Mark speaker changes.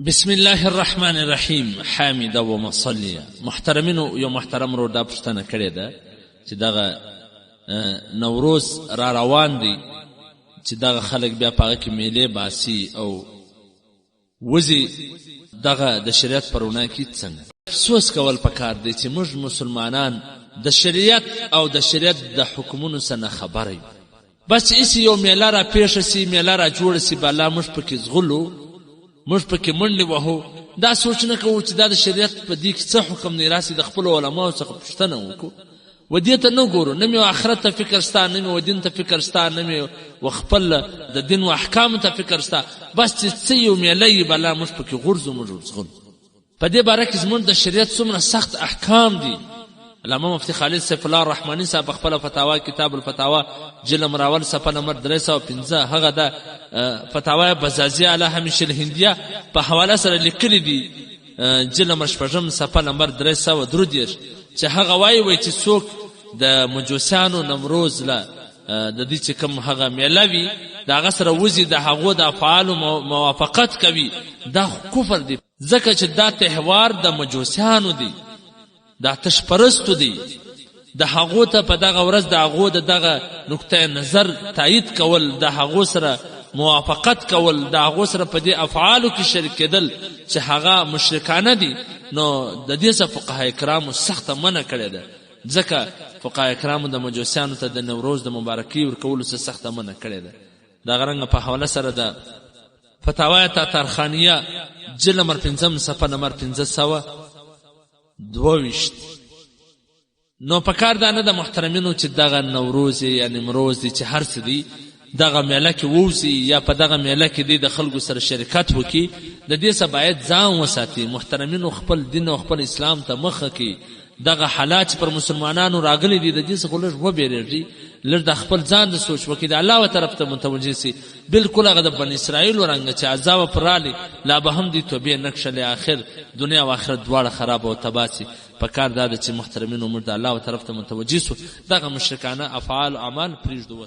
Speaker 1: بسم الله الرحمن الرحیم. حامد و مصلی. محترمینو، یو محترم رو دا پوښتنه کړې ده چې دغه نوروز را روان دی چې دغه خلک بیا په هغه کې میلې باسي او وزي دغه د شریعت پر وړاندې کې څنګه افسوس کول پکار دی چې موږ مسلمانان د شریعت او د شریعت د حکمونو څخه خبر یو. بس چې یو میله را پیښه سي، میله را جوړه سي، بالا موږ پکې زغلو، موږ پکې منډې وهو، دا سوچ نه کوو چې دا د شریعت په دې کې څه حکم دی، راسي د خپلو علماو څخه پوښتنه وکړو. و دې ته نه ګورو، نه مې آخرت ته فکر ستا، نه مې و دین ته فکر ستا، نه مې و خپل د دین و احکامو ته فکر ستا. بس چې څه یو میله یي بالا موږ پکې غورځو، موږ ورزغلو. په دې باره کې زموږ د شریعت څومره سخت احکام دي. علامه مفتی خالد سیف الله الرحمانی صاحب خپل فتاوا کتاب الفتاوا جلد مراول صفحه نمبر 315 هغه د فتاوا بزازیه علی همیشه الهندیه په حواله سره لیکلي دي، جلد نمبر 8 صفحه نمبر 333 چې هغه وایي چې څوک د مجوسیانو نمروز له د دې چې کوم هغه میلاوي د هغه سره وزي د هغو د افعالو موافقت کوي، دا کفر دی، ځکه چې دا تهوار د مجوسیانو دی، دا تشپرستو دی. د هغو ته په دغه ورځ د هغو د دغه نقطه نظر تایید کول، د هغو سره موافقت کول، د هغو سره په دې افعالو کې شریک کېدل چې هغه مشرکانه دي، نو د دې څخه فقهای کرامو سخته منع کړې ده. ځکه فقهای کرامو د مجوسیانو ته د نوروز د مبارکي ورکولو څخه سخته منع کړې ده. دغه رنګه په حواله سره د فتاوی تاتارخانیه جلد نمبر 5 صفحه نمبر 522 نو پکار دا نه د محترمینو چې دغه نوروز یا نمروز دی چې هر څه دی دغه میله کې ووځي یا په دغه میله کې دی د خلکو سره شرکت وکړي. د دې څخه باید ځان وساتي. محترمینو خپل دین او خپل اسلام ته مخه کړي. دغه حالات پر مسلمانانو راغلي دي، د دې څخه لږ وبېرېږي، لږ د خپل ځان د سوچ وکړي، د الله طرف ته متوجه سي. بالکل هغه د بني اسرائیل ورنګه چې عذاب پر رالی لا به هم دي توبې نکشلې، آخر دنیا او آخرت دواړه خراب او تباه سي. پکار دا چې محترمینو موږ د الله طرف ته متوجه سو، دغه مشرکانه افعال او اعمال پرېږدو.